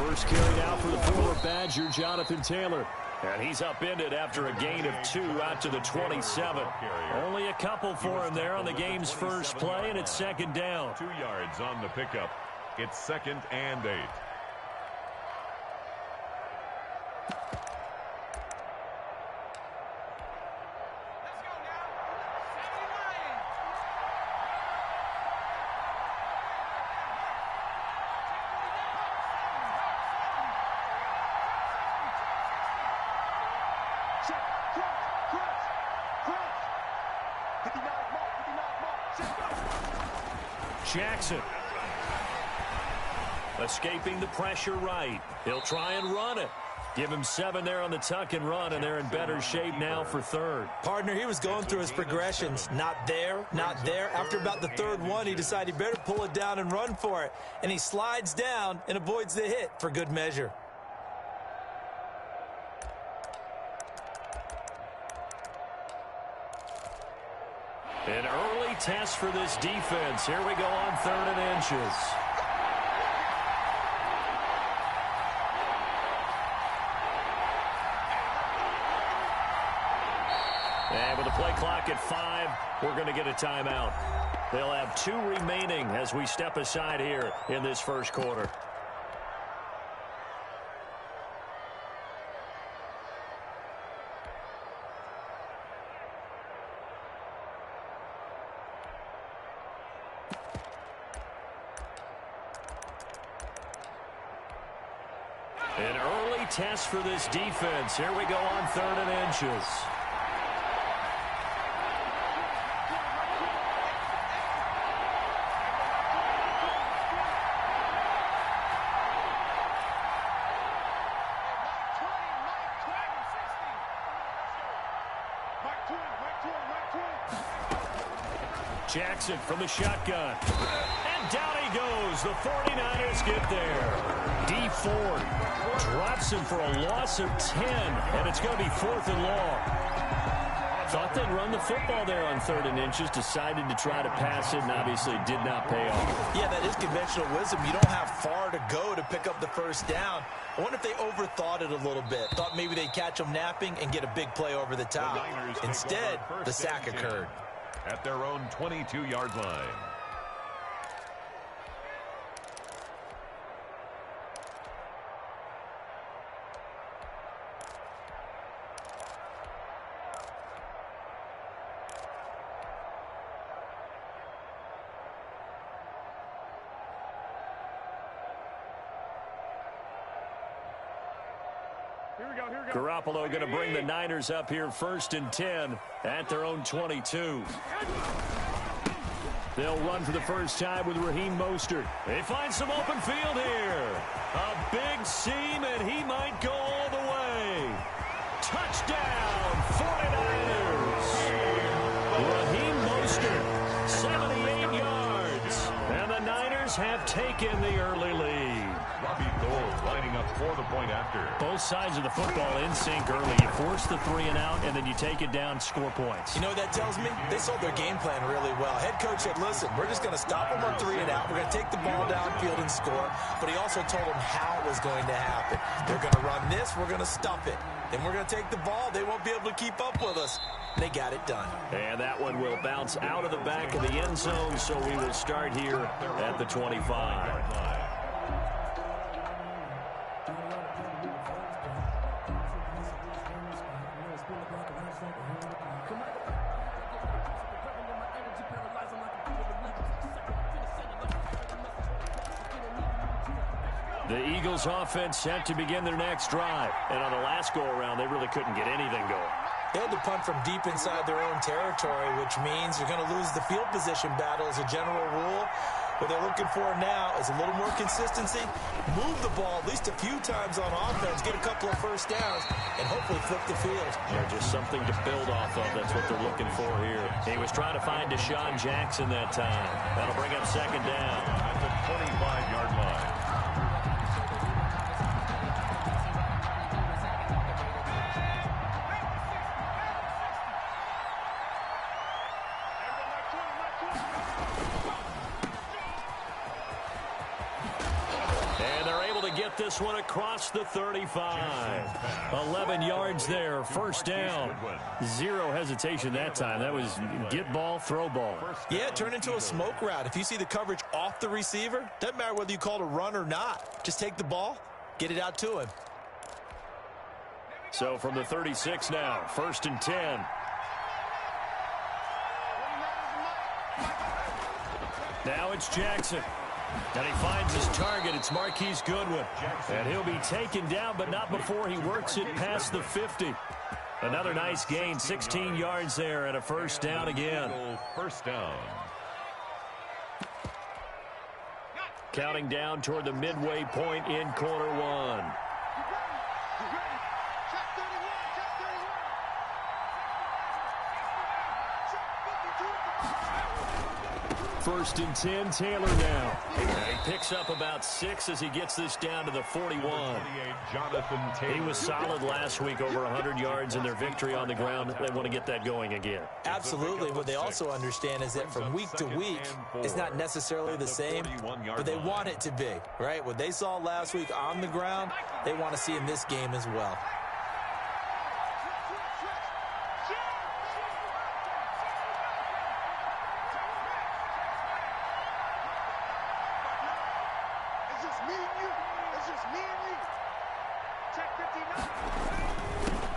First carry now for the former Badger, Jonathan Taylor. And he's upended after a gain of 2 out to the 27. Only a couple for him there on the game's first play, and it's second down. 2 yards on the pickup. It's 2nd and 8. Jackson. Escaping the pressure right. He'll try and run it. Give him 7 there on the tuck and run, and they're in better shape now for third. Partner, he was going through his progressions. Not there, not there. After about the third one, he decided he better pull it down and run for it. And he slides down and avoids the hit for good measure. An early test for this defense. Here we go on 3rd and inches. And with the play clock at 5, we're going to get a timeout. They'll have 2 remaining as we step aside here in this first quarter. An early test for this defense. Here we go on 3rd and inches. Jackson from the shotgun. And down he goes. The 49ers get there. D Ford drops him for a loss of 10, and it's going to be 4th and long. Thought they'd run the football there on 3rd and inches. Decided to try to pass it, and obviously did not pay off. Yeah, that is conventional wisdom. You don't have far to go to pick up the first down. I wonder if they overthought it a little bit. Thought maybe they'd catch them napping and get a big play over the top. Instead, the sack occurred. At their own 22-yard line. Garoppolo going to bring the Niners up here 1st and 10 at their own 22. They'll run for the first time with Raheem Mostert. They find some open field here. A big seam, and he might go all the way. Touchdown, 49ers. Raheem Mostert, 78 yards. And the Niners have taken the early lead. Robbie Gould lining up for the point after. Both sides of the football in sync early. You force the 3 and out, and then you take it down, score points. You know what that tells me? They sold their game plan really well. Head coach said, listen, we're just going to stop them on 3 and out. We're going to take the ball downfield and score. But he also told them how it was going to happen. They're going to run this. We're going to stuff it. Then we're going to take the ball. They won't be able to keep up with us. They got it done. And that one will bounce out of the back of the end zone, so we will start here at the 25. The Eagles offense set to begin their next drive. And on the last go-around, they really couldn't get anything going. They had to punt from deep inside their own territory, which means you're going to lose the field position battle as a general rule. What they're looking for now is a little more consistency, move the ball at least a few times on offense, get a couple of first downs, and hopefully flip the field. They're just something to build off of. That's what they're looking for here. He was trying to find Deshaun Jackson that time. That'll bring up 2nd down. At the 25-yard line. get this one across the 35. 11 yards there, first down. Zero hesitation that time. That was get ball, throw ball. Yeah, turn into a smoke route. If you see the coverage off the receiver, doesn't matter whether you call it a run or not. Just take the ball, get it out to him. So from the 36 now, 1st and 10. Now it's Jackson. And he finds his target. It's Marquise Goodwin. And he'll be taken down, but not before he works it past the 50. Another nice gain, 16 yards there and a first down again. First down. Counting down toward the midway point in quarter one. First and 10, Taylor now. And he picks up about 6 as he gets this down to the 41. He was solid last week, over 100 yards in their victory on the ground. They want to get that going again. Absolutely. What they also understand is that from week to week, it's not necessarily the same, but they want it to be, right? What they saw last week on the ground, they want to see in this game as well.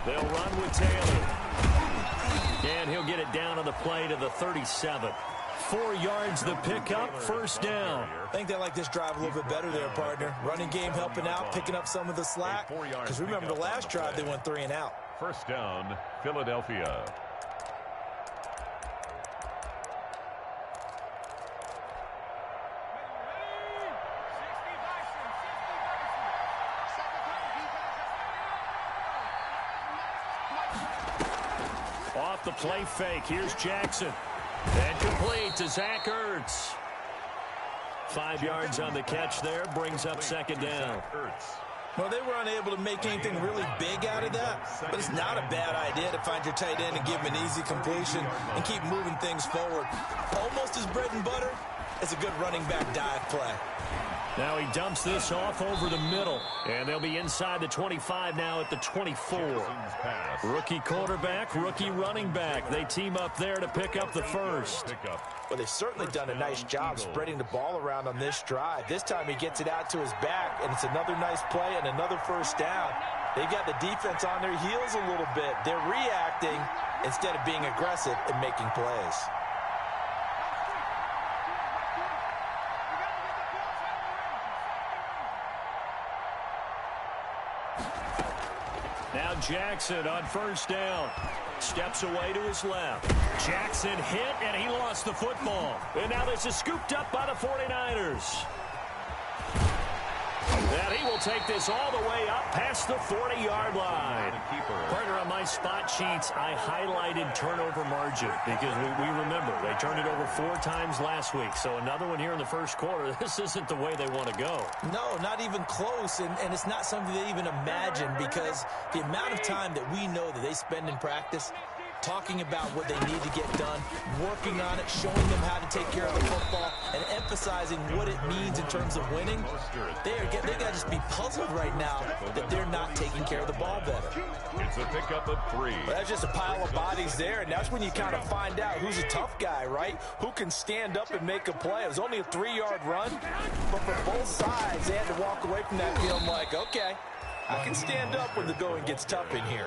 They'll run with Taylor. And he'll get it down on the play to the 37. 4 yards the pickup, first down. I think they like this drive a little bit better there, partner. Running game helping out, picking up some of the slack. Because remember the last drive, they went 3 and out. First down, Philadelphia. Off the play fake, here's Jackson. And complete to Zach Ertz. 5 yards on the catch there, brings up second down. Well, they were unable to make anything really big out of that, but it's not a bad idea to find your tight end and give him an easy completion and keep moving things forward. Almost as bread and butter as a good running back dive play. Now he dumps this off over the middle, and they'll be inside the 25 now at the 24. Rookie quarterback, rookie running back. They team up there to pick up the first. Well, they've certainly done a nice job spreading the ball around on this drive. This time he gets it out to his back, and it's another nice play and another first down. They've got the defense on their heels a little bit. They're reacting instead of being aggressive and making plays. Now Jackson on first down. Steps away to his left. Jackson hit, and he lost the football. And now this is scooped up by the 49ers. And he will take this all the way up past the 40-yard line. Partner, on my spot sheets, I highlighted turnover margin because we remember they turned it over 4 times last week. So another one here in the first quarter. This isn't the way they want to go. No, not even close, and it's not something they even imagine because the amount of time that we know that they spend in practice talking about what they need to get done, working on it, showing them how to take care of the football, and emphasizing what it means in terms of winning. They got to just be puzzled right now that they're not taking care of the ball better. It's a pickup of 3. Well, that's just a pile of bodies there, and that's when you kind of find out who's a tough guy, right? Who can stand up and make a play. It was only a 3-yard run, but for both sides, they had to walk away from that feeling like, okay, I can stand up when the going gets tough in here.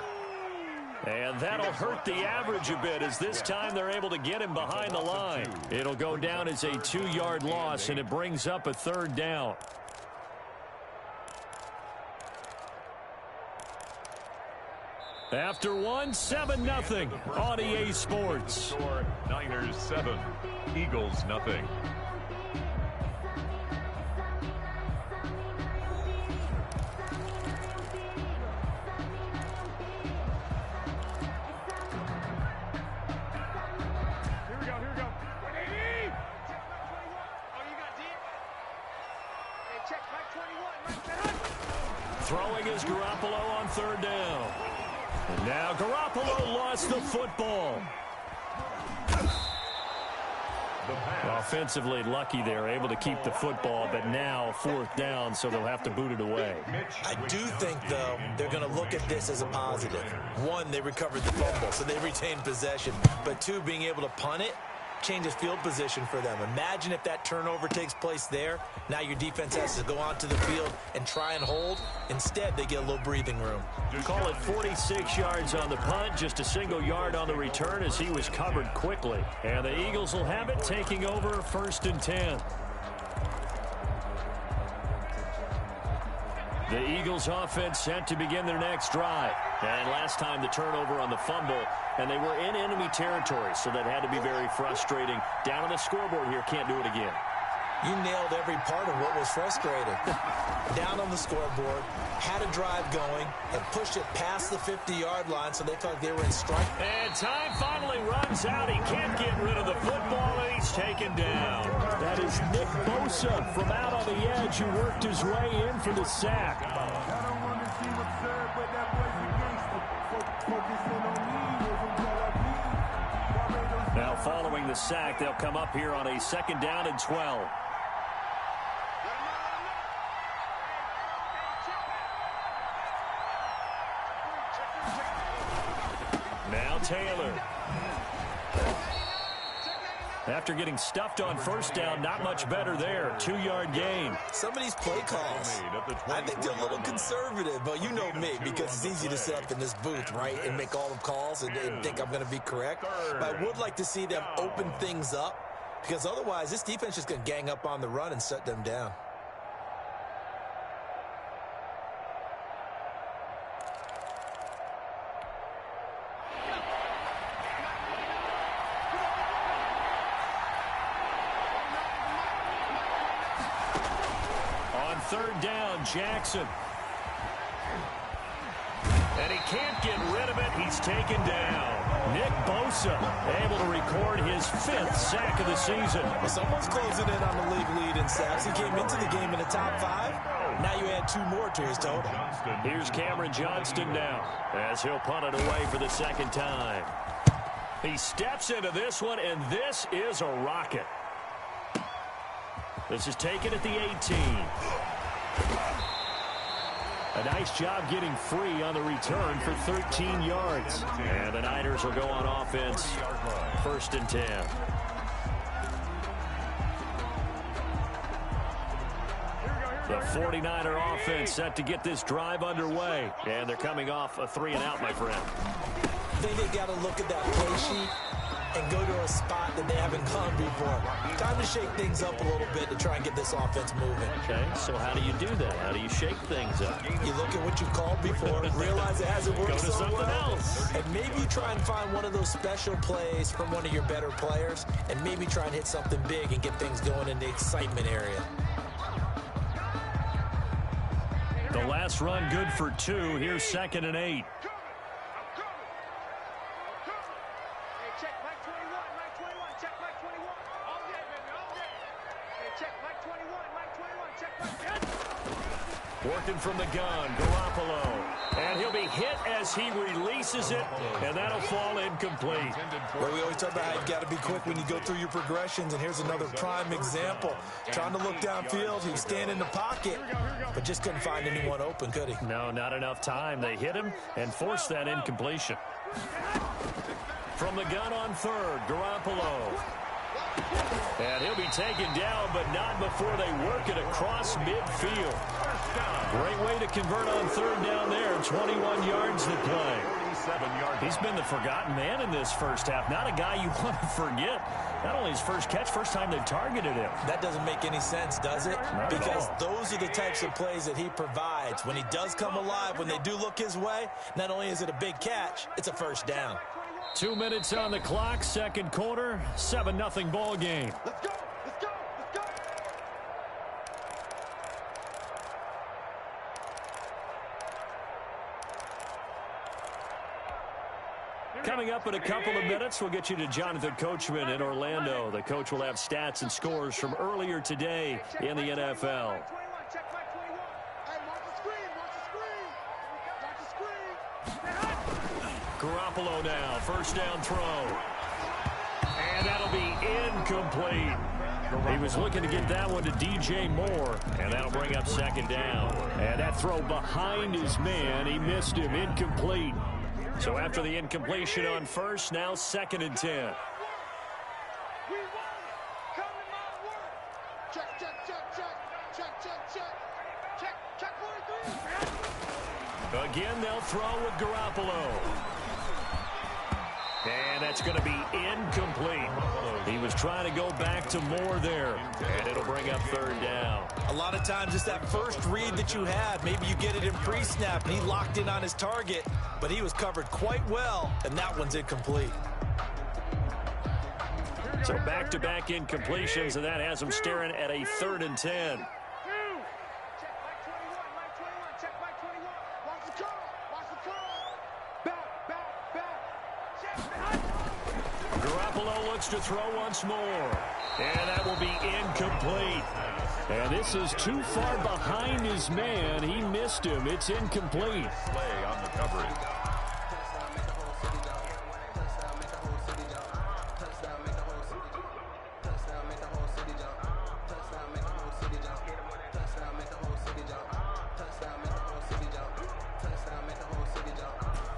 And that'll hurt the average a bit as this time they're able to get him behind the line. It'll go down as a 2-yard loss, and it brings up a third down. After 7-0 on EA Sports. Niners 7, Eagles 0. Throwing is Garoppolo on third down. And now Garoppolo lost the football. The pass. Offensively lucky they're able to keep the football, but now 4th down, so they'll have to boot it away. I do think, though, they're going to look at this as a positive. One, they recovered the fumble, so they retained possession. But two, being able to punt it changes field position for them. Imagine if that turnover takes place there. Now your defense has to go onto the field and try and hold. Instead, they get a little breathing room. Call it 46 yards on the punt, just a single yard on the return as he was covered quickly. And the Eagles will have it, taking over 1st and 10. The Eagles offense set to begin their next drive. And last time the turnover on the fumble, and they were in enemy territory, so that had to be very frustrating. Down on the scoreboard here, can't do it again. You nailed every part of what was frustrating. Down on the scoreboard, had a drive going, and pushed it past the 50-yard line, so they felt like they were in strike. And time finally runs out. He can't get rid of the football, and he's taken down. That is Nick Bosa from out on the edge who worked his way in for the sack. Now following the sack, they'll come up here on a 2nd down and 12. Now Taylor. After getting stuffed on 1st down, not much better there. 2-yard gain. Some of these play calls, I think they're a little conservative, but you know me, because it's easy to sit up in this booth, right, and make all the calls and think I'm going to be correct. But I would like to see them open things up, because otherwise this defense is going to gang up on the run and shut them down. On 3rd down, Jackson. And he can't get rid of it. He's taken down. Nick Bosa able to record his 5th sack of the season. Well, someone's closing in on the league lead in sacks. He came into the game in the top 5. Now you add 2 more to his total. Here's Cameron Johnston now as he'll punt it away for the 2nd time. He steps into this one, and this is a rocket. This is taken at the 18. A nice job getting free on the return for 13 yards. And the Niners will go on offense, 1st and 10. The 49er offense set to get this drive underway. And they're coming off a 3-and-out, my friend. I think they got to look at that play sheet and go to a spot that they haven't gone before. Time to shake things up a little bit to try and get this offense moving. Okay, so how do you do that? How do you shake things up? You look at what you've called before, realize it hasn't worked so well. Go to something else. And maybe you try and find one of those special plays from one of your better players, and maybe try and hit something big and get things going in the excitement area. The last run good for 2. Here's 2nd and 8. Working from the gun, Garoppolo. And he'll be hit as he releases it, and that'll fall incomplete. Well, we always talk about how you've got to be quick when you go through your progressions, and here's another prime example. Trying to look downfield, he was standing in the pocket, but just couldn't find anyone open, could he? No, not enough time. They hit him and forced that incompletion. From the gun on 3rd, Garoppolo. And he'll be taken down, but not before they work it across midfield. Great way to convert on 3rd down there. 21 yards to play. He's been the forgotten man in this first half. Not a guy you want to forget. Not only his first catch, first time they've targeted him. That doesn't make any sense, does it? Because those are the types of plays that he provides. When he does come alive, when they do look his way, not only is it a big catch, it's a 1st down. 2 minutes on the clock, 2nd quarter, 7-0 ball game. Let's go, let's go, let's go. Coming up in a couple of minutes, we'll get you to Jonathan Coachman in Orlando. The coach will have stats and scores from earlier today in the NFL. Garoppolo now, 1st down throw. And that'll be incomplete. He was looking to get that one to DJ Moore, and that'll bring up second down. And that throw behind his man, he missed him, incomplete. So after the incompletion on first, now 2nd and 10. Again, they'll throw with Garoppolo. And that's going to be incomplete. He was trying to go back to Moore there, and it'll bring up 3rd down. A lot of times it's that first read that you have. Maybe you get it in pre-snap, and he locked in on his target, but he was covered quite well, and that one's incomplete. So back-to-back incompletions, and that has him staring at a 3rd and 10. Garoppolo looks to throw once more, and that will be incomplete. And this is too far behind his man. He missed him. It's incomplete. Play on the coverage.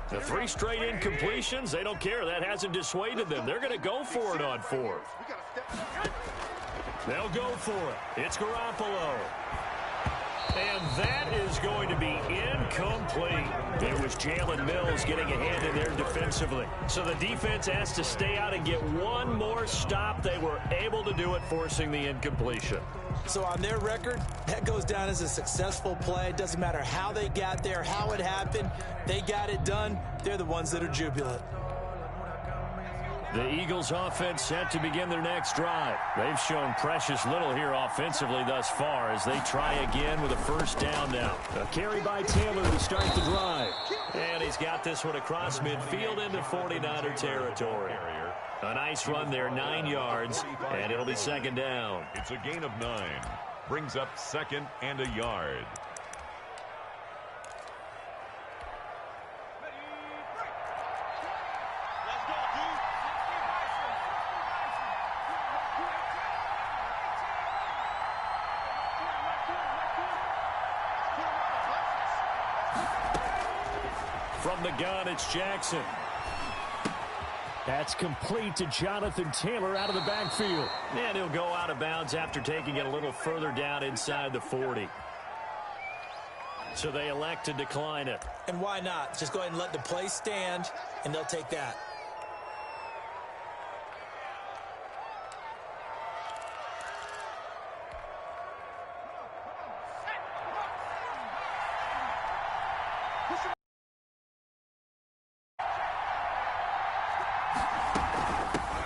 The 3 straight incompletions, they don't care. That hasn't dissuaded them. They're going to go for it on 4th. They'll go for it. It's Garoppolo. And that is going to be incomplete. It was Jalen Mills getting a hand in there defensively. So the defense has to stay out and get one more stop. They were able to do it, forcing the incompletion. So on their record, that goes down as a successful play. It doesn't matter how they got there, how it happened. They got it done. They're the ones that are jubilant. The Eagles offense set to begin their next drive. They've shown precious little here offensively thus far as they try again with a 1st down now. A carry by Taylor to start the drive. And he's got this one across midfield into 49er territory. A nice run there, 9 yards, and it'll be 2nd down. It's a gain of 9. Brings up 2nd and a yard. From the gun, it's Jackson. That's complete to Jonathan Taylor out of the backfield. And he'll go out of bounds after taking it a little further down inside the 40. So they elect to decline it. And why not? Just go ahead and let the play stand, and they'll take that.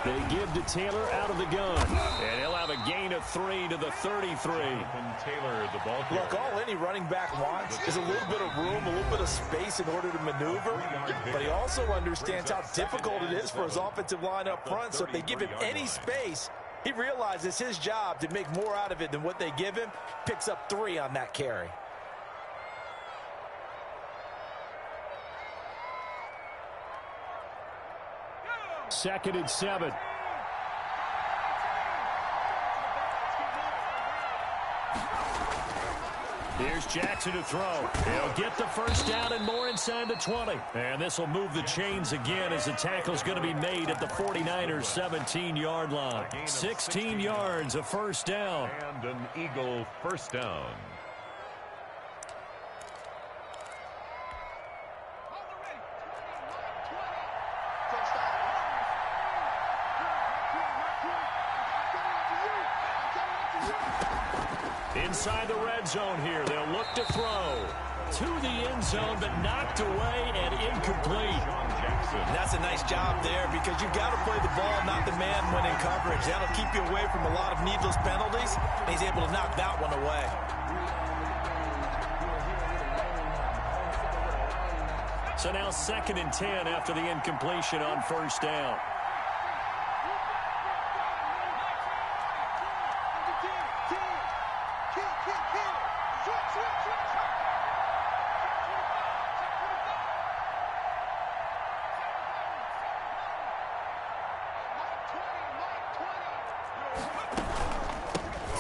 They give to Taylor out of the gun. And he'll have a gain of 3 to the 33. From Taylor, the ball carrier. Look, all any running back wants is a little bit of room, a little bit of space in order to maneuver. But he also understands how difficult it is for his offensive line up front. So if they give him any space, he realizes his job to make more out of it than what they give him. Picks up 3 on that carry. Second and 7. Here's Jackson to throw. He'll get the 1st down and more inside the 20. And this will move the chains again as the tackle's going to be made at the 49ers 17-yard line. 16 yards, a 1st down. And an Eagle 1st down. Inside the red zone here, they'll look to throw. To the end zone, but knocked away and incomplete. And that's a nice job there because you've got to play the ball, not the man when in coverage. That'll keep you away from a lot of needless penalties, and he's able to knock that one away. So now 2nd and 10 after the incompletion on 1st down.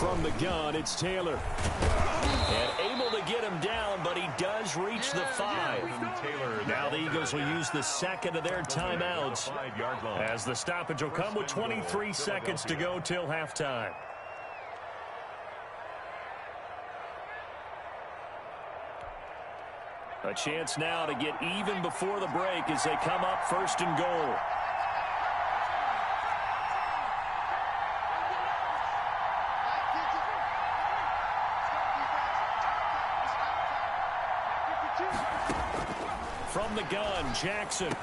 from the gun, it's Taylor. And able to get him down, but he does reach the 5. Now the Eagles will use the second of their timeouts as the stoppage will come with 23 seconds to go till halftime. A chance now to get even before the break as they come up 1st and goal. From the gun, Jackson.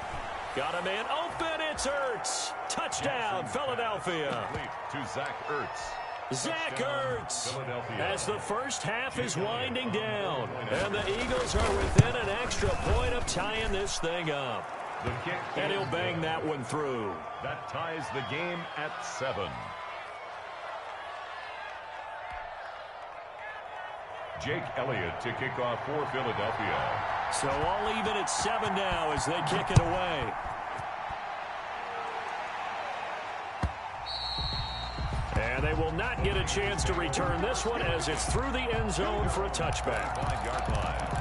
Got him in. Open, it's Ertz. Touchdown, Philadelphia. To Zach Ertz. Zach Ertz, as the first half is winding down, and the Eagles are within an extra point of tying this thing up. And he'll bang that one through. That ties the game at 7. Jake Elliott to kick off for Philadelphia. So all even at 7 now as they kick it away. And they will not get a chance to return this one as it's through the end zone for a touchback. 5-yard line.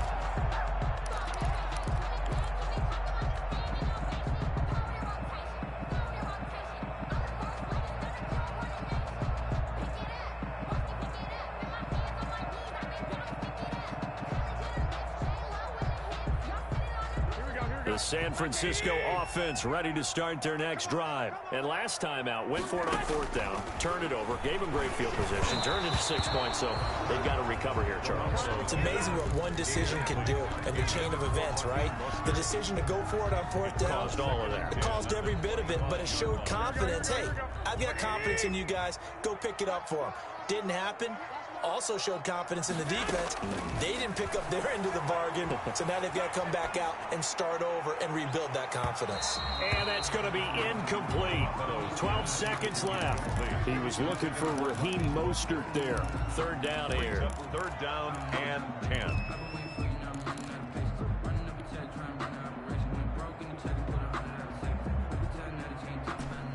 The San Francisco offense ready to start their next drive. And last time out, went for it on 4th down, turned it over, gave them great field position, turned into 6 points, so they've got to recover here, Charles. It's amazing what one decision can do in the chain of events, right? The decision to go for it on 4th down Caused all of that. It caused every bit of it, but it showed confidence. Hey, I've got confidence in you guys. Go pick it up for them. Didn't happen. Also showed confidence in the defense. They didn't pick up their end of the bargain, so now they've got to come back out and start over and rebuild that confidence. And that's going to be incomplete. 12 seconds left. He was looking for Raheem Mostert there. 3rd down here. 3rd down and 10.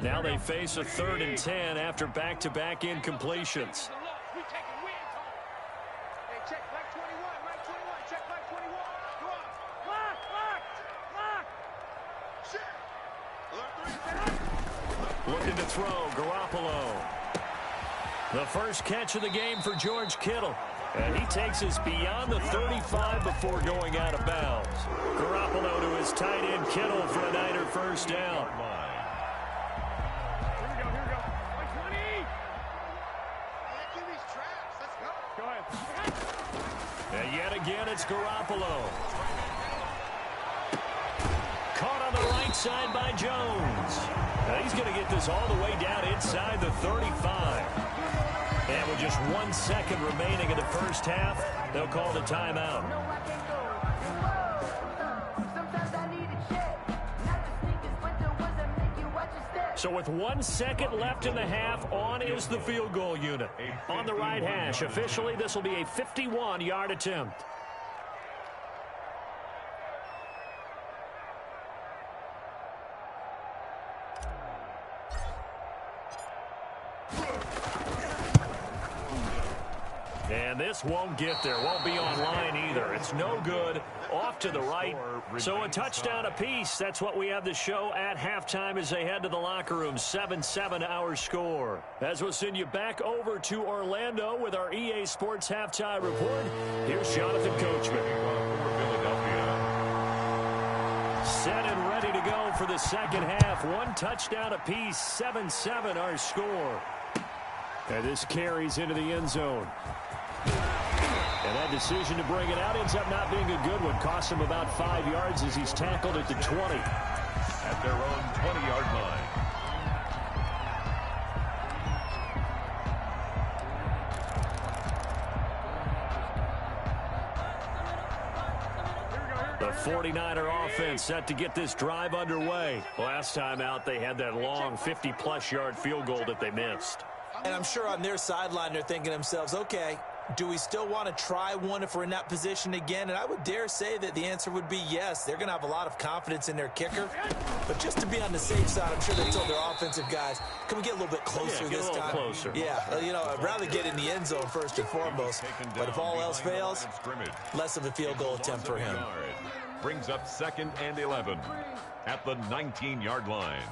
Now they face a 3rd and 10 after back-to-back incompletions. Looking to throw, Garoppolo. The first catch of the game for George Kittle. And he takes us beyond the 35 before going out of bounds. Garoppolo to his tight end, Kittle, for a Niner first down. And yet again, it's Garoppolo. Caught on the right side by Jones. Now he's going to get this all the way down inside the 35. And with just 1 second remaining in the first half, they'll call the timeout. So with 1 second left in the half, on is the field goal unit. On the right hash, officially this will be a 51-yard attempt. And this won't get there. Won't be online either. It's no good. Off to the right. So a touchdown apiece. That's what we have to show at halftime as they head to the locker room. 7-7 our score. As we'll send you back over to Orlando with our EA Sports halftime report. Here's Jonathan Coachman. Set and ready to go for the second half. 1 touchdown apiece. 7-7 our score. And this carries into the end zone. And that decision to bring it out ends up not being a good one. Costs him about 5 yards as he's tackled at the 20. At their own 20-yard line. The 49er offense set to get this drive underway. Last time out, they had that long 50-plus yard field goal that they missed. And I'm sure on their sideline they're thinking to themselves, okay, Do we still want to try one if we're in that position again? And I would dare say that the answer would be yes. They're going to have a lot of confidence in their kicker. But just to be on the safe side, I'm sure they told their offensive guys, can we get a little bit closer this time? Closer. Yeah, you know, I'd rather get in the end zone first and foremost. But if all else fails, less of a field goal attempt for him. Brings up 2nd and 11 at the 19-yard line.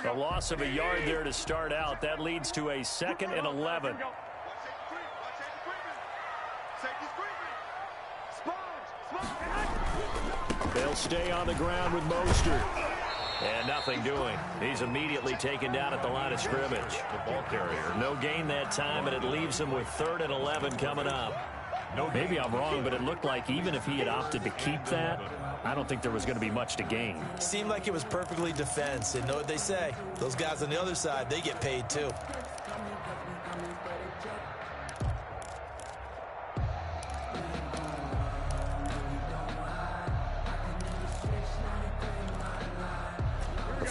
A loss of a yard there to start out. That leads to a 2nd and 11. They'll stay on the ground with Mostert. And nothing doing. He's immediately taken down at the line of scrimmage. The ball carrier. No gain that time, and it leaves him with 3rd and 11 coming up. Maybe I'm wrong, but it looked like even if he had opted to keep that, I don't think there was going to be much to gain. Seemed like it was perfectly defense. And know what they say? Those guys on the other side, they get paid too.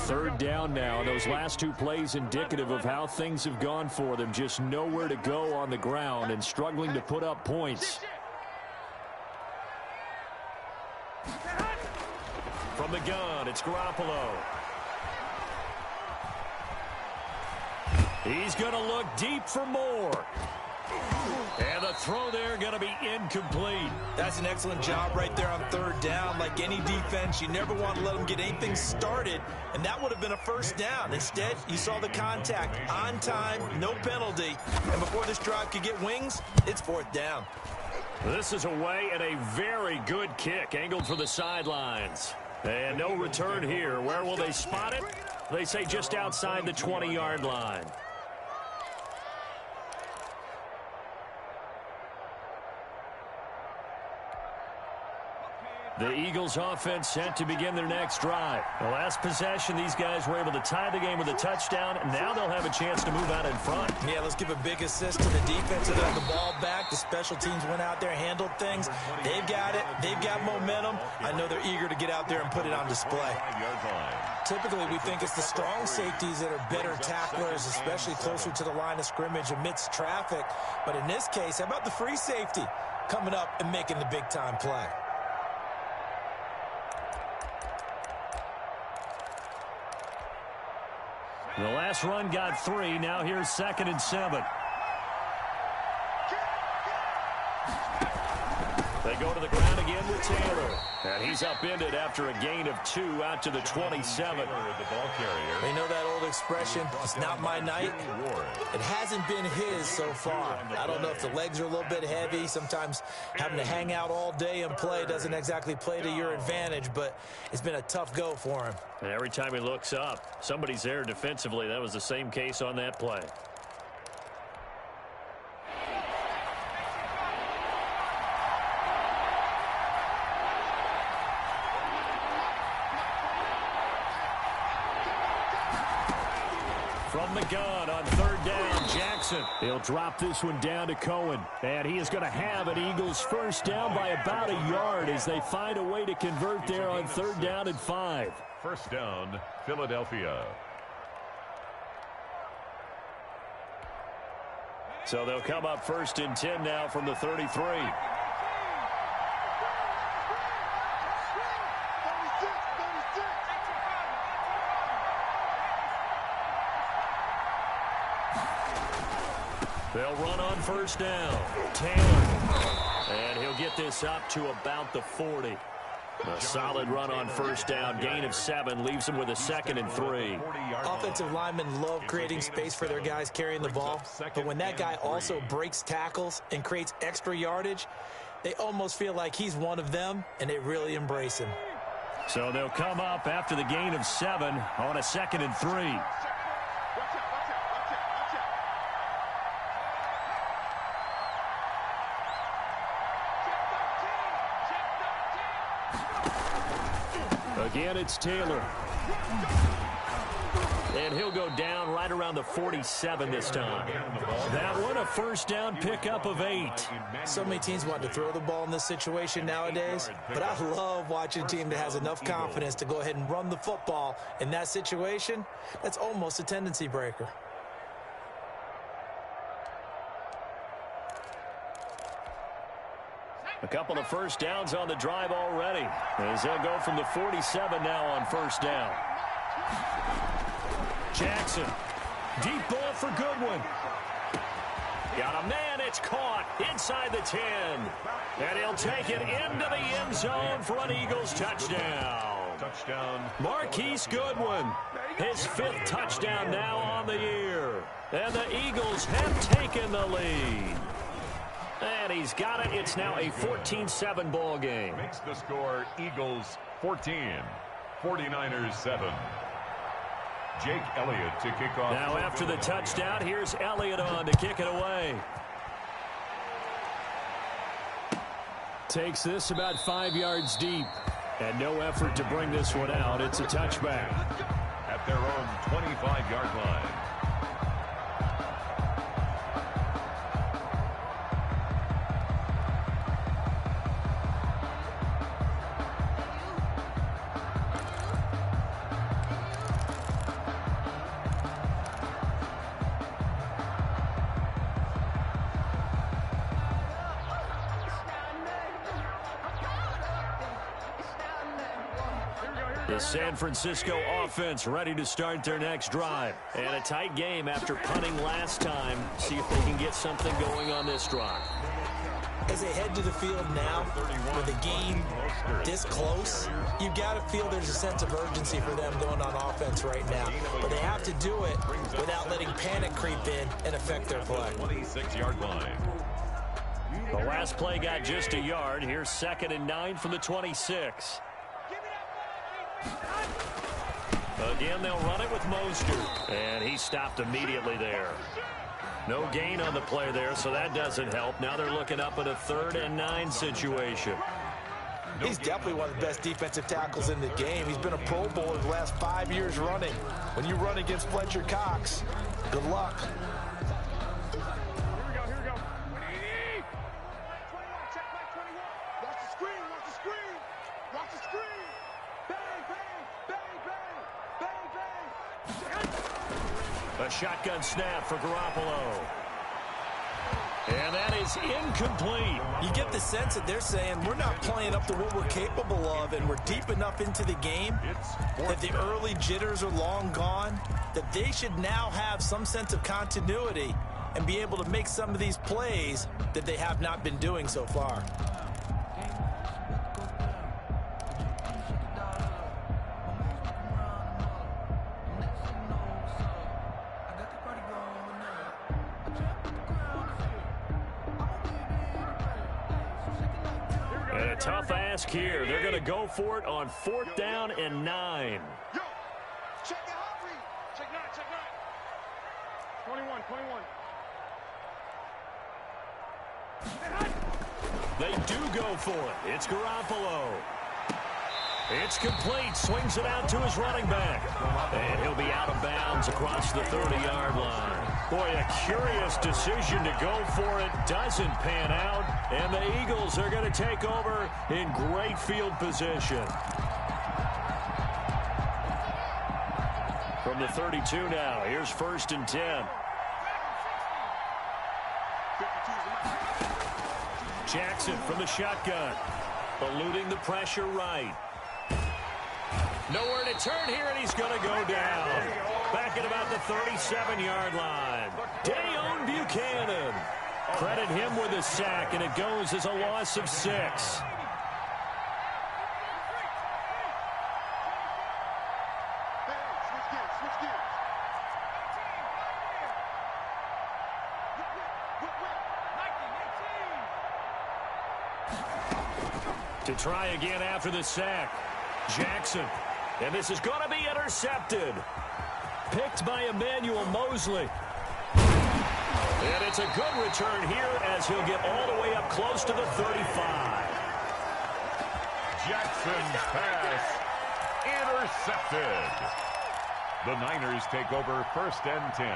Third down now, and those last 2 plays indicative of how things have gone for them. Just nowhere to go on the ground and struggling to put up points. From the gun, it's Garoppolo. He's going to look deep for more. And the throw there going to be incomplete. That's an excellent job right there on 3rd down. Like any defense, you never want to let them get anything started, and that would have been a 1st down. Instead, you saw the contact on time, no penalty. And before this drive could get wings, it's 4th down. This is away and a very good kick angled for the sidelines. And no return here. Where will they spot it? They say just outside the 20-yard line. The Eagles offense set to begin their next drive. The last possession, these guys were able to tie the game with a touchdown, and now they'll have a chance to move out in front. Yeah, let's give a big assist to the defense that got the ball back. The special teams went out there, handled things. They've got it. They've got momentum. I know they're eager to get out there and put it on display. Typically, we think it's the strong safeties that are better tacklers, especially closer to the line of scrimmage amidst traffic. But in this case, how about the free safety coming up and making the big-time play? The last run got 3. Now here's 2nd and 7. They go to the ground again with Taylor. And he's upended after a gain of 2 out to the 27. The ball carrier. They know that old expression, it's not my night. It hasn't been his so far. I don't know if the legs are a little bit heavy. Sometimes having to hang out all day and play doesn't exactly play to your advantage, but it's been a tough go for him. And every time he looks up, somebody's there defensively. That was the same case on that play. From the gun on 3rd down, Jackson. He'll drop this one down to Cohen. And he is going to have an Eagles 1st down by about a yard as they find a way to convert there on 3rd down and 5. 1st down, Philadelphia. So they'll come up 1st and 10 now from the 33. They'll run on 1st down. Taylor. And he'll get this up to about the 40. A solid run on 1st down. Gain of 7 leaves them with a 2nd and 3. Offensive linemen love creating space for their guys carrying the ball. But when that guy also breaks tackles and creates extra yardage, they almost feel like he's one of them, and they really embrace him. So they'll come up after the gain of 7 on a 2nd and 3. Again, it's Taylor. And he'll go down right around the 47 this time. That one, a first down pickup of 8. So many teams want to throw the ball in this situation nowadays, but I love watching a team that has enough confidence to go ahead and run the football. In that situation, that's almost a tendency breaker. A couple of first downs on the drive already, as they'll go from the 47 now on first down. Jackson, deep ball for Goodwin. Got a man, it's caught inside the 10. And he'll take it into the end zone for an Eagles touchdown. Marquise Goodwin, his 5th touchdown now on the year. And the Eagles have taken the lead. And he's got it. It's now a 14-7 ball game. Makes the score Eagles 14, 49ers 7. Jake Elliott to kick off. Now after the touchdown, here's Elliott on to kick it away. Takes this about 5 yards deep. And no effort to bring this one out. It's a touchback. At their own 25-yard line. The San Francisco offense ready to start their next drive. And a tight game after punting last time. See if they can get something going on this drive. As they head to the field now, with the game this close, you've got to feel there's a sense of urgency for them going on offense right now. But they have to do it without letting panic creep in and affect their play. 26-yard line. The last play got just a yard. Here's 2nd and 9 from the 26. Again, they'll run it with Mostert. And he stopped immediately there. No gain on the play there, so that doesn't help. Now they're looking up at a 3rd and 9 situation. He's definitely one of the best defensive tackles in the game. He's been a Pro Bowler the last 5 years running. When you run against Fletcher Cox, good luck. Here we go. Check back 21. Watch the screen. Watch the screen. Bang, bang, bang, bang, bang, bang. A shotgun snap for Garoppolo. And that is incomplete. You get the sense that they're saying we're not playing up to what we're capable of, and we're deep enough into the game that the early jitters are long gone, that they should now have some sense of continuity and be able to make some of these plays that they have not been doing so far. Tough ask here. They're going to go for it on 4th down and 9. Yo, check the hot read. Check 9. 21. They do go for it. It's Garoppolo. It's complete. Swings it out to his running back. And he'll be out of bounds across the 30-yard line. Boy, a curious decision to go for it. Doesn't pan out. And the Eagles are going to take over in great field position. From the 32 now, here's 1st and 10. Jackson from the shotgun. Eluding the pressure right. Nowhere to turn here, and he's going to go down. Back at about the 37-yard line. Dayon Buchanan. Credit him with a sack, and it goes as a loss of 6. To try again after the sack. Jackson. And this is going to be intercepted. Picked by Emmanuel Mosley. And it's a good return here as he'll get all the way up close to the 35. Jackson's pass intercepted. The Niners take over 1st and 10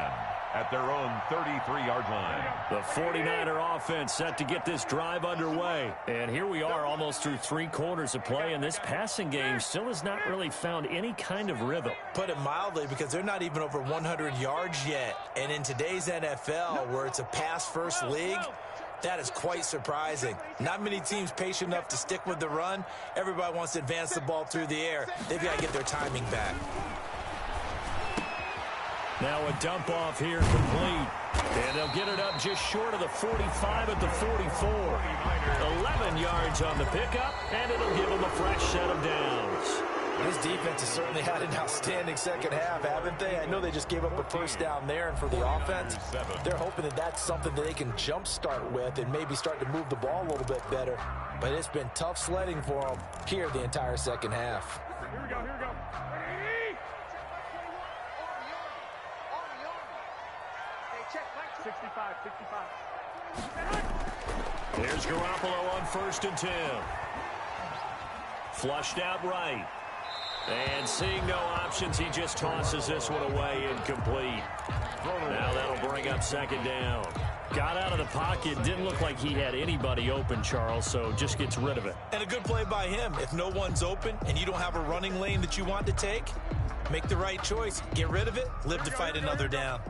at their own 33-yard line. The 49er offense set to get this drive underway. And here we are almost through 3 quarters of play, and this passing game still has not really found any kind of rhythm. Put it mildly, because they're not even over 100 yards yet. And in today's NFL, where it's a pass-first league, that is quite surprising. Not many teams patient enough to stick with the run. Everybody wants to advance the ball through the air. They've got to get their timing back. Now a dump off here complete. And they'll get it up just short of the 45 at the 44. 11 yards on the pickup, and it'll give them a fresh set of downs. This defense has certainly had an outstanding second half, haven't they? I know they just gave up a first down there, and for the offense, they're hoping that that's something that they can jumpstart with and maybe start to move the ball a little bit better. But it's been tough sledding for them here the entire second half. Here we go, here we go. Ready? 65, 65. Here's Garoppolo on 1st and 10. Flushed out right. And seeing no options, he just tosses this one away incomplete. Now that'll bring up 2nd down. Got out of the pocket. Didn't look like he had anybody open, Charles, so just gets rid of it. And a good play by him. If no one's open and you don't have a running lane that you want to take, make the right choice. Get rid of it. Live to fight another down.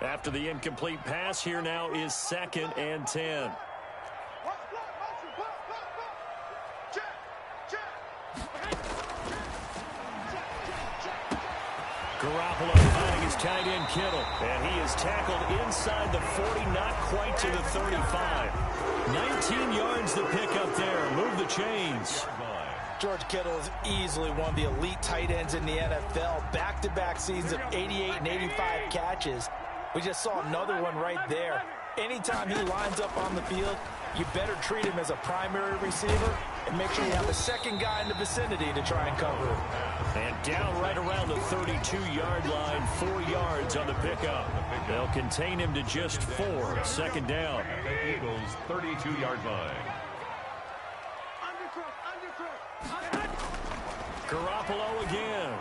After the incomplete pass, here now is 2nd and 10. Garoppolo finding his tight end Kittle, and he is tackled inside the 40, not quite to the 35. 19 yards to pick up there. Move the chains. George Kittle is easily one of the elite tight ends in the NFL. Back-to-back seasons of 88 and 85 catches. We just saw another one right there. Anytime he lines up on the field, you better treat him as a primary receiver and make sure you have a second guy in the vicinity to try and cover him. And down right around the 32-yard line, 4 yards on the pickup. They'll contain him to just 4. 2nd down. The Eagles' 32-yard line. Garoppolo again.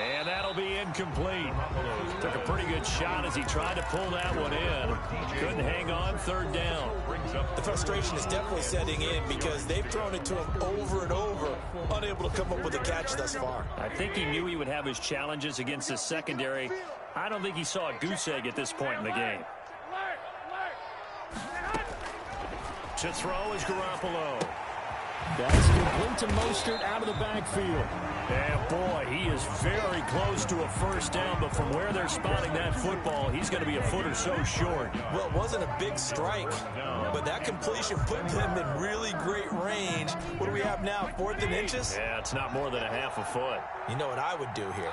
And that'll be incomplete. Took a pretty good shot as he tried to pull that one in. Couldn't hang on. 3rd down. The frustration is definitely setting in because they've thrown it to him over and over, unable to come up with a catch thus far. I think he knew he would have his challenges against the secondary. I don't think he saw a goose egg at this point in the game. To throw is Garoppolo. That's complete to Mostert out of the backfield. And boy, he is very close to a 1st down, but from where they're spotting that football, he's going to be a foot or so short. Well, it wasn't a big strike, but that completion put them in really great range. What do we have now, 4th and inches? Yeah, it's not more than a half a foot. You know what I would do here?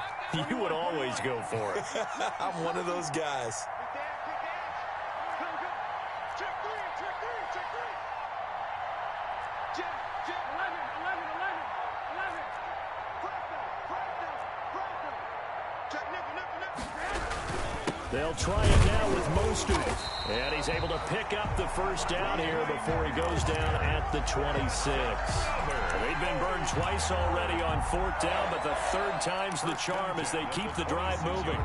You would always go for it. I'm one of those guys. They'll try it now with Mostert. And he's able to pick up the 1st down here before he goes down at the 26. They've been burned twice already on 4th down, but the 3rd time's the charm as they keep the drive moving.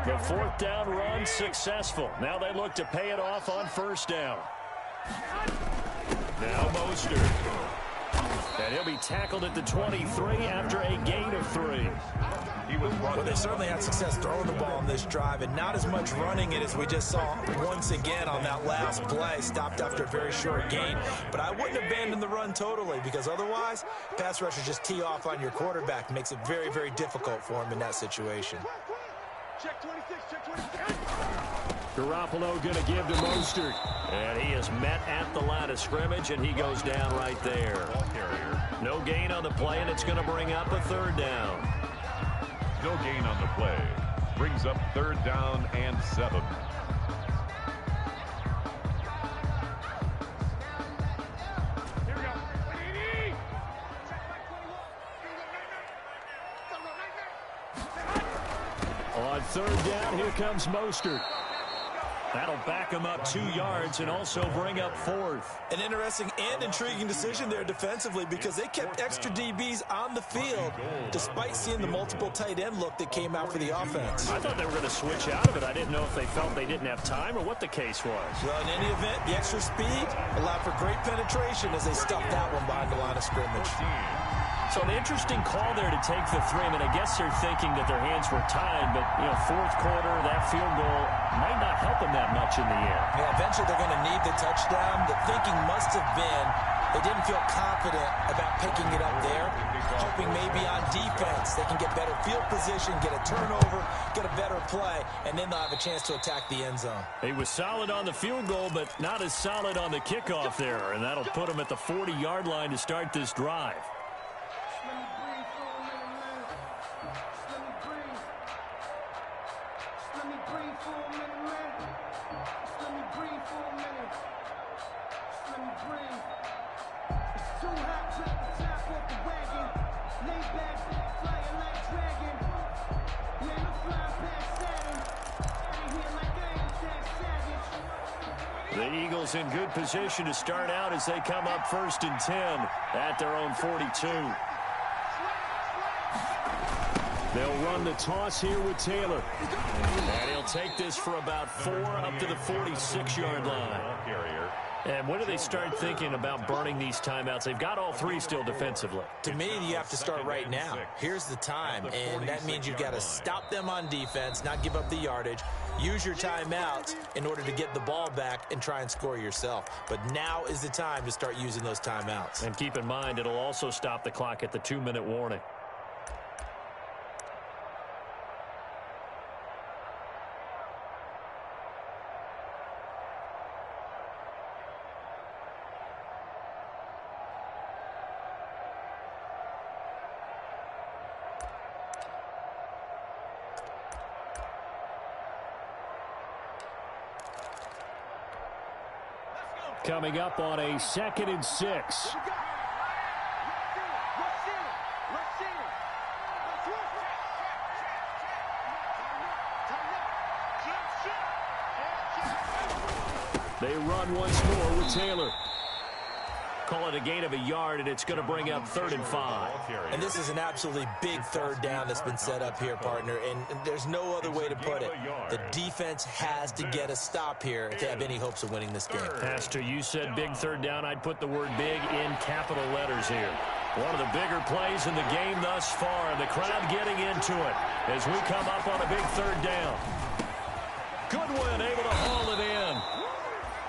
The 4th down run successful. Now they look to pay it off on 1st down. Now Mostert. And he'll be tackled at the 23 after a gain of 3. Well, they certainly had success throwing the ball on this drive, and not as much running it as we just saw once again on that last play. Stopped after a very short gain. But I wouldn't abandon the run totally, because otherwise, pass rushers just tee off on your quarterback. Makes it very, very difficult for him in that situation. Check 26, check 26. Garoppolo going to give to Mostert. And he is met at the line of scrimmage, and he goes down right there. No gain on the play, and it's going to bring up a 3rd down. No gain on the play. Brings up 3rd down and 7. Here we go. On 3rd down, here comes Mostert. That'll back him up 2 yards and also bring up 4th. An interesting and intriguing decision there defensively because they kept extra DBs on the field despite seeing the multiple tight end look that came out for the offense. I thought they were going to switch out of it. I didn't know if they felt they didn't have time or what the case was. Well, in any event, the extra speed allowed for great penetration as they stuffed that one behind the line of scrimmage. So an interesting call there to take the 3. I mean, I guess they're thinking that their hands were tied, but, you know, 4th quarter, that field goal might not help them that much in the end. Yeah, eventually they're going to need the touchdown. The thinking must have been they didn't feel confident about picking it up there, hoping maybe on defense they can get better field position, get a turnover, get a better play, and then they'll have a chance to attack the end zone. He was solid on the field goal, but not as solid on the kickoff there, and that'll put him at the 40-yard line to start this drive. The Eagles in good position to start out as they come up 1st and 10 at their own 42. They'll run the toss here with Taylor. And he'll take this for about 4 up to the 46-yard line. And when do they start thinking about burning these timeouts? They've got all 3 still defensively. To me, you have to start right now. Here's the time, and that means you've got to stop them on defense, not give up the yardage, use your timeouts in order to get the ball back and try and score yourself. But now is the time to start using those timeouts. And keep in mind, it'll also stop the clock at the 2-minute warning. Coming up on a 2nd and 6. They run once more with Taylor. Call it a gain of a yard, and it's going to bring up 3rd and 5. And this is an absolutely big 3rd down that's been set up here, partner, and there's no other way to put it. The defense has to get a stop here to have any hopes of winning this game. Pastor, you said big 3rd down. I'd put the word big in capital letters here. One of the bigger plays in the game thus far, and the crowd getting into it as we come up on a big 3rd down. Goodwin able to haul it in.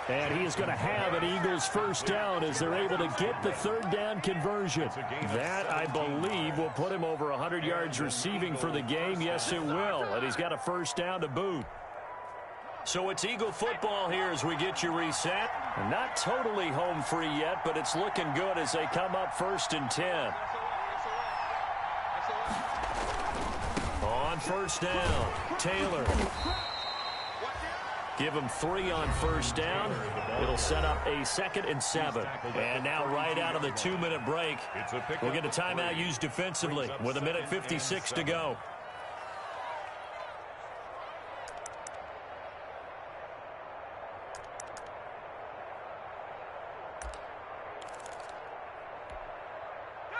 And he is going to have an Eagles 1st down as they're able to get the 3rd down conversion. That, I believe, will put him over 100 yards receiving for the game. Yes, it will. And he's got a 1st down to boot. So it's Eagle football here as we get you reset. Not totally home free yet, but it's looking good as they come up 1st and 10. On 1st down, Taylor. Give him 3 on 1st down. It'll set up a 2nd and 7. And now right out of the 2-minute break, we'll get a timeout used defensively with 1:56 to go.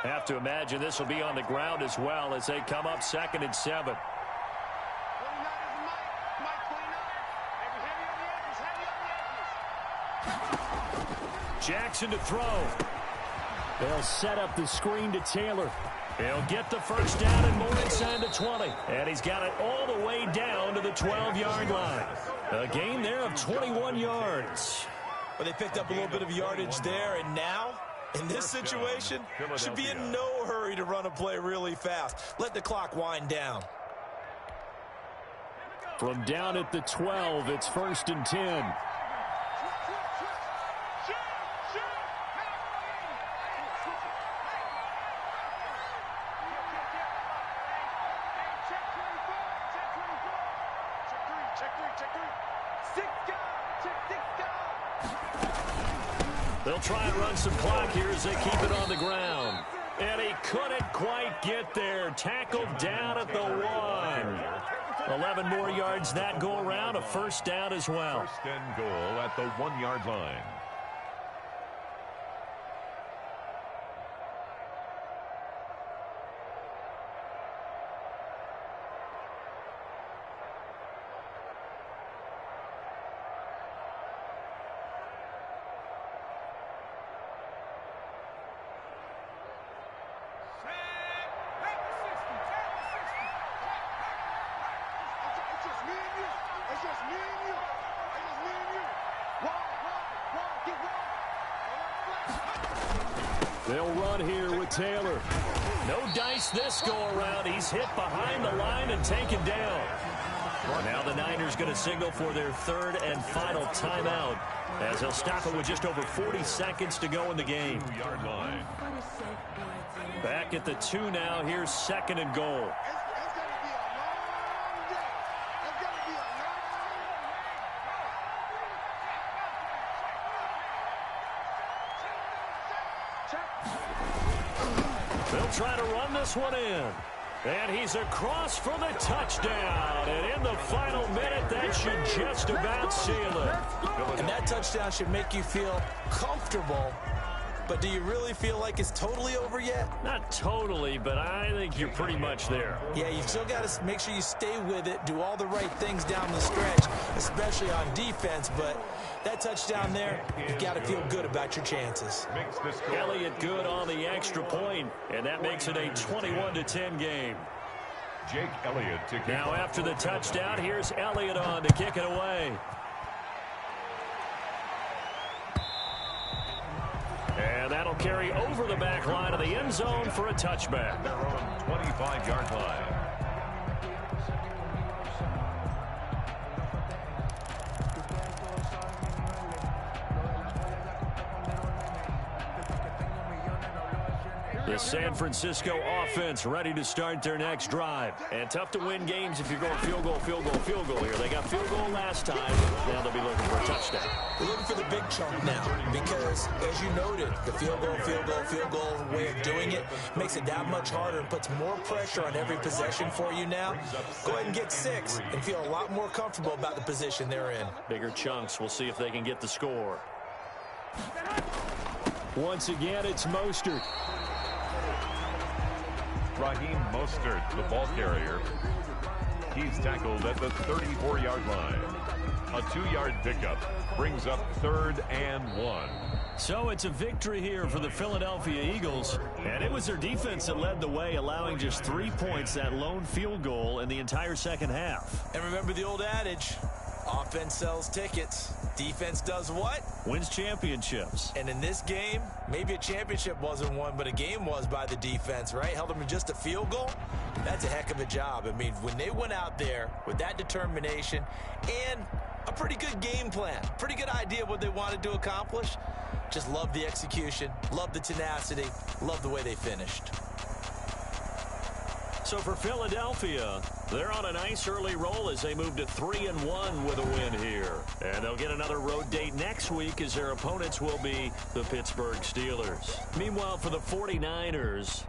Have to imagine this will be on the ground as well as they come up 2nd and 7. Jackson to throw. They'll set up the screen to Taylor. He'll get the 1st down and more inside the 20. And he's got it all the way down to the 12-yard line. A gain there of 21 yards. But they picked up a little bit of yardage there, and now, in this situation, should be in no hurry to run a play really fast. Let the clock wind down. From down at the 12, it's 1st and 10. They'll try and run some clock here as they keep it on the ground. And he couldn't quite get there. Tackled down at the 1. 11 more yards that go around, a first down as well. First and goal at the 1-yard line. They'll run here with Taylor. No dice this go-around. He's hit behind the line and taken down. Now the Niners going to signal for their third and final timeout as they'll stop it with just over 40 seconds to go in the game. 2-yard line. Back at the 2 now. Here's second and goal. They'll try to run this one in. And he's across for the touchdown. And in the final minute, that should just about seal it. And that touchdown should make you feel comfortable. But do you really feel like it's totally over yet? Not totally, but I think you're pretty much there. Yeah, you've still got to make sure you stay with it, do all the right things down the stretch, especially on defense. But that touchdown there, you've got to feel good about your chances. Elliott good on the extra point, and that makes it a 21-10 game. Jake Elliott to kick now off. After the touchdown, here's Elliott on to kick it away. And that'll carry over the back line of the end zone for a touchback. Their own 25-yard line. The San Francisco offense ready to start their next drive. And tough to win games if you're going field goal, field goal, field goal here. They got field goal last time. Now they'll be looking for a touchdown. They're looking for the big chunk now because, as you noted, the field goal way of doing it makes it that much harder and puts more pressure on every possession for you now. Go ahead and get 6 and feel a lot more comfortable about the position they're in. Bigger chunks. We'll see if they can get the score. Once again, it's Mostert. Raheem Mostert, the ball carrier. He's tackled at the 34-yard line. A 2-yard pickup brings up 3rd and 1. So it's a victory here for the Philadelphia Eagles. And it was their defense that led the way, allowing just 3 points, that lone field goal in the entire second half. And remember the old adage, offense sells tickets. Defense does what? Wins championships. And in this game, maybe a championship wasn't won, but a game was by the defense, right? Held them to just a field goal. That's a heck of a job. I mean, when they went out there with that determination and a pretty good game plan, pretty good idea what they wanted to accomplish, just love the execution, love the tenacity, love the way they finished. So for Philadelphia, they're on a nice early roll as they move to 3-1 with a win here. And they'll get another road date next week as their opponents will be the Pittsburgh Steelers. Meanwhile, for the 49ers,